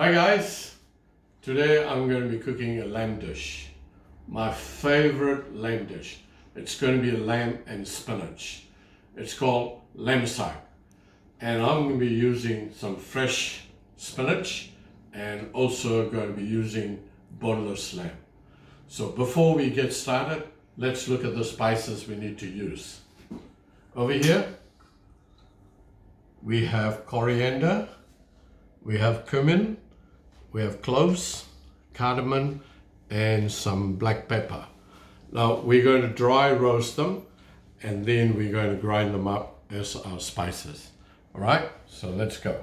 Hi guys, today I'm going to be cooking a lamb dish. My favorite lamb dish. It's going to be lamb and spinach. It's called lamb saag. And I'm going to be using some fresh spinach and also going to be using boneless lamb. So before we get started, let's look at the spices we need to use. Over here, we have coriander, we have cumin, we have cloves, cardamom, and some black pepper. Now we're going to dry roast them and then we're going to grind them up as our spices. All right, so let's go.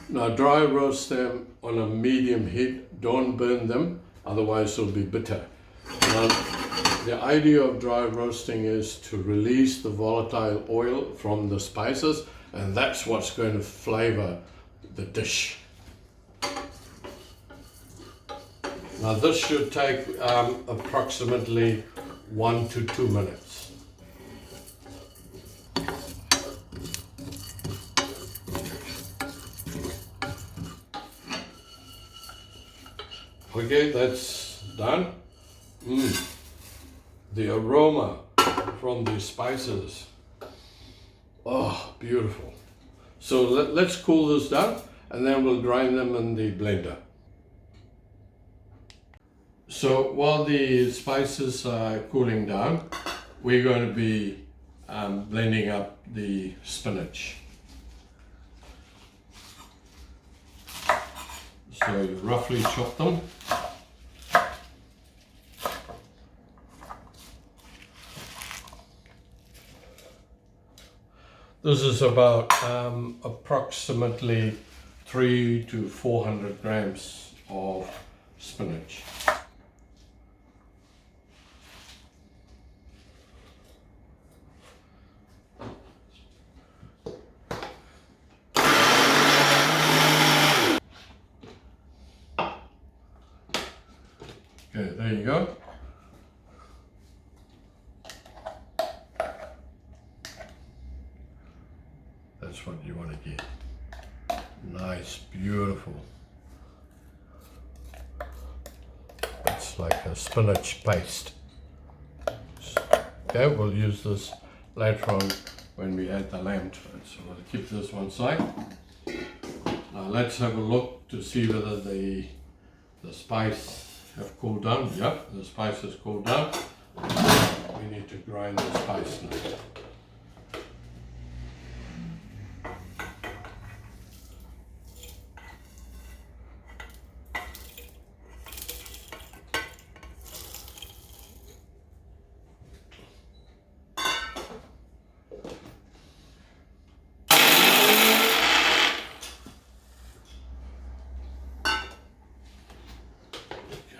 Now dry roast them on a medium heat, don't burn them, otherwise it'll be bitter. Now, the idea of dry roasting is to release the volatile oil from the spices, and that's what's going to flavor the dish. Now this should take approximately 1 to 2 minutes. Okay, that's done. The aroma from the spices, oh, beautiful. So let's cool this down and then we'll grind them in the blender. So while the spices are cooling down, we're going to be blending up the spinach. So you roughly chop them. This is about approximately 300 to 400 grams of spinach. Okay, there you go. That's what you want to get. Nice, beautiful. It's like a spinach paste. Okay, we'll use this later on when we add the lamb to it. So we'll keep this one side. Now let's have a look to see whether the spice have cooled down. Yep, the spice has cooled down. We need to grind the spice now.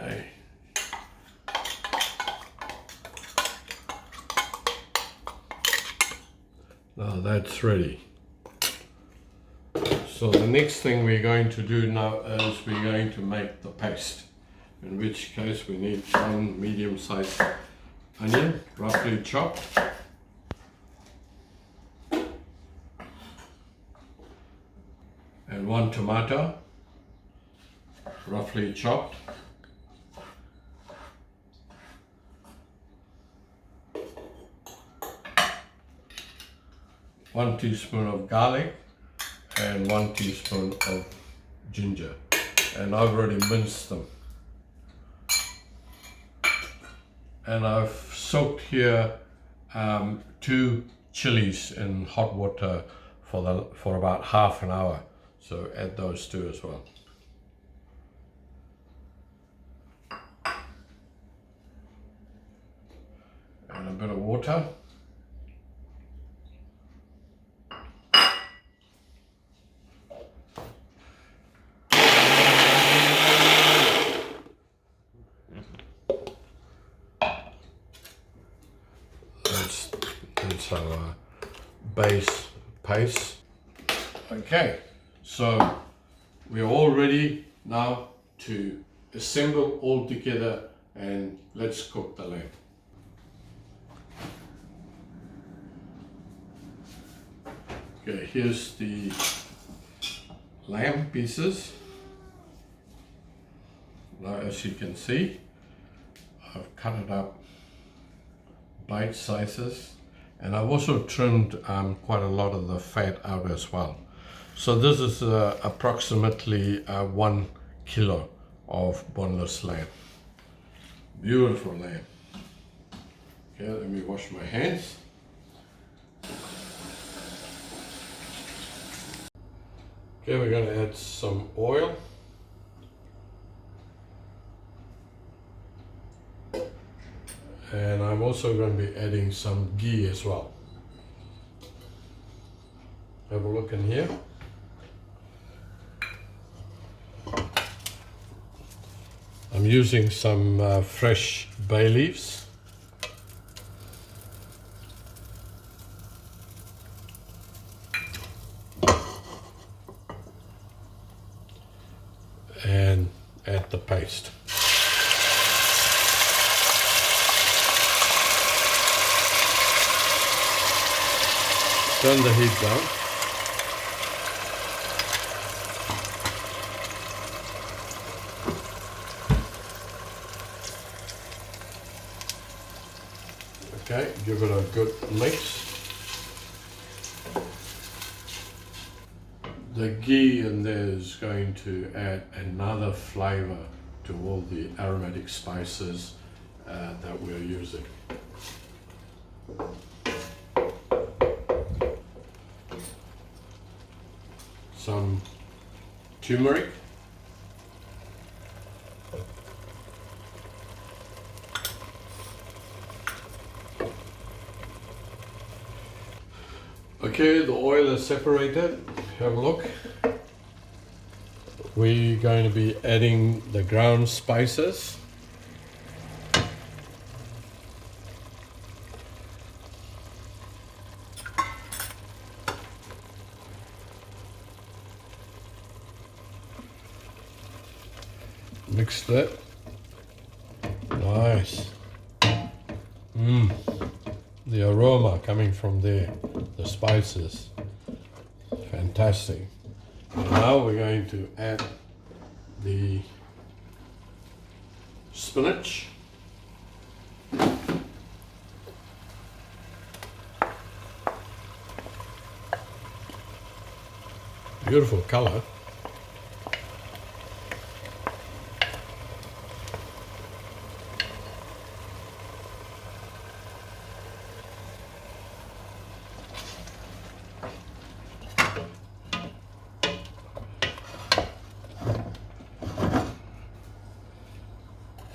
Okay. Now that's ready. So the next thing we're going to do now is we're going to make the paste. In which case we need one medium-sized onion, roughly chopped. And one tomato, roughly chopped. One teaspoon of garlic and 1 teaspoon of ginger, and I've already minced them. And I've soaked here 2 chillies in hot water for about half an hour. So add those 2 as well. And a bit of water. That's our base paste. Okay, so we're all ready now to assemble all together and let's cook the lamb. Okay, here's the lamb pieces. Now, as you can see, I've cut it up bite sizes, and I've also trimmed quite a lot of the fat out as well. So this is approximately 1 kilo of boneless lamb. Beautiful lamb. Okay, let me wash my hands. Okay, we're going to add some oil. And I'm also going to be adding some ghee as well. Have a look in here. I'm using some fresh bay leaves. And add the paste. Turn the heat down. Okay, give it a good mix. The ghee in there is going to add another flavor to all the aromatic spices that we're using. Some turmeric. Okay, the oil is separated. Have a look. We're going to be adding the ground spices. Mix that. Nice. The aroma coming from there, the spices. Fantastic. And now we're going to add the spinach. Beautiful color.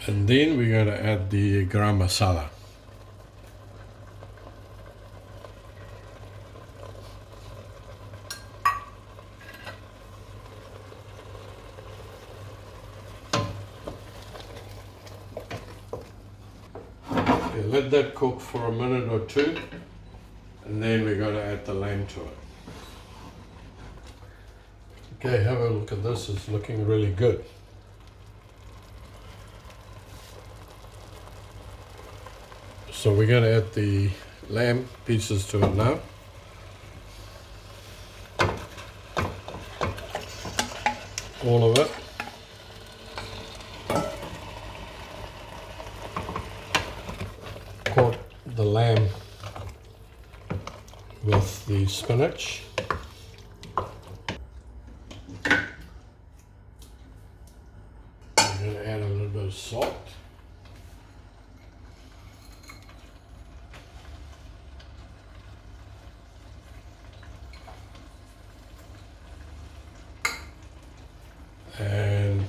And then we're going to add the garam masala. Okay, let that cook for a minute or two, and then we're going to add the lamb to it. Okay, have a look at this. It's looking really good. So we're going to add the lamb pieces to it now. All of it. Coat the lamb with the spinach. I'm going to add a little bit of salt. And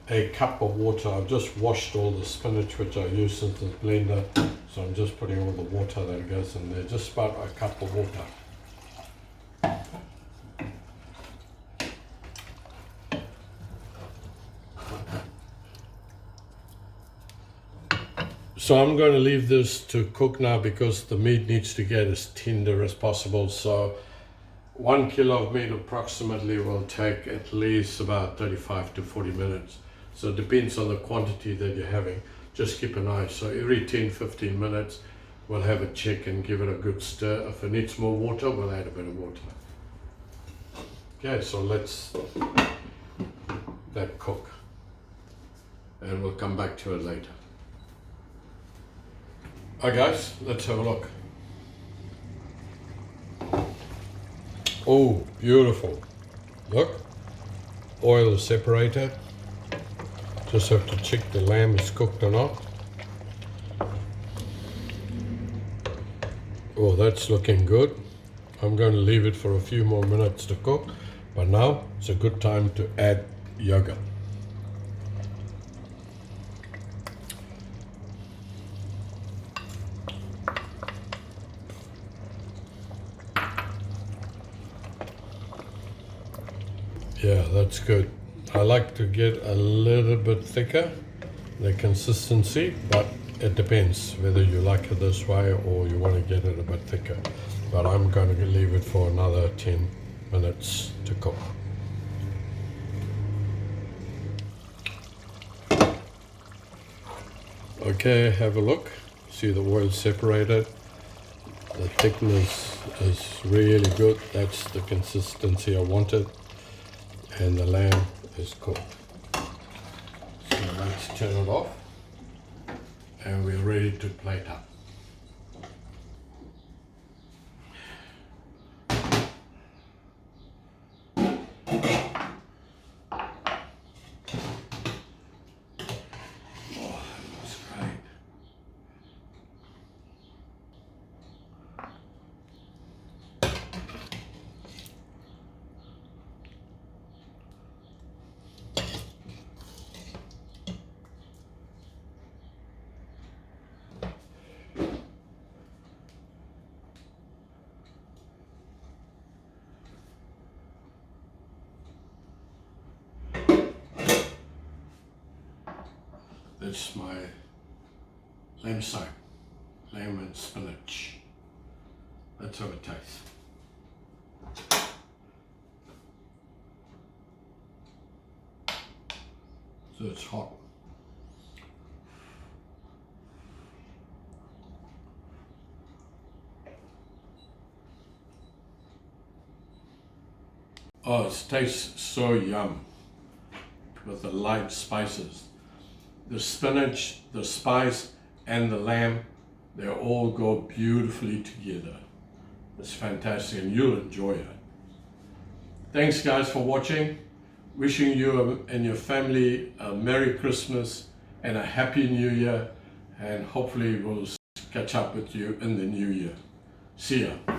a cup of water. I've just washed all the spinach which I used in the blender, so I'm just putting all the water that goes in there, just about a cup of water. So I'm going to leave this to cook now because the meat needs to get as tender as possible. So 1 kilo of meat approximately will take at least about 35 to 40 minutes. So it depends on the quantity that you're having. Just keep an eye. So every 10-15 minutes, We'll have a check and give it a good stir. If it needs more water, we'll add a bit of water. Okay, so let's that cook, and we'll come back to it later. Hi guys, let's have a look. Oh, beautiful. Look, oil is separated. Just have to check the lamb is cooked or not. Oh, that's looking good. I'm going to leave it for a few more minutes to cook, but now it's a good time to add yogurt. Yeah, that's good. I like to get a little bit thicker, the consistency, but it depends whether you like it this way or you want to get it a bit thicker. But I'm going to leave it for another 10 minutes to cook. Okay, have a look. See the oil separated. The thickness is really good. That's the consistency I wanted. And the lamb is cooked. So let's turn it off. And we're ready to plate up. That's my lamb saag, lamb and spinach. That's how it tastes. So it's hot. Oh, it tastes so yum with the light spices. The spinach, the spice, and the lamb, they all go beautifully together. It's fantastic and you'll enjoy it. Thanks guys for watching. Wishing you and your family a Merry Christmas and a Happy New Year, and hopefully we'll catch up with you in the new year. See ya.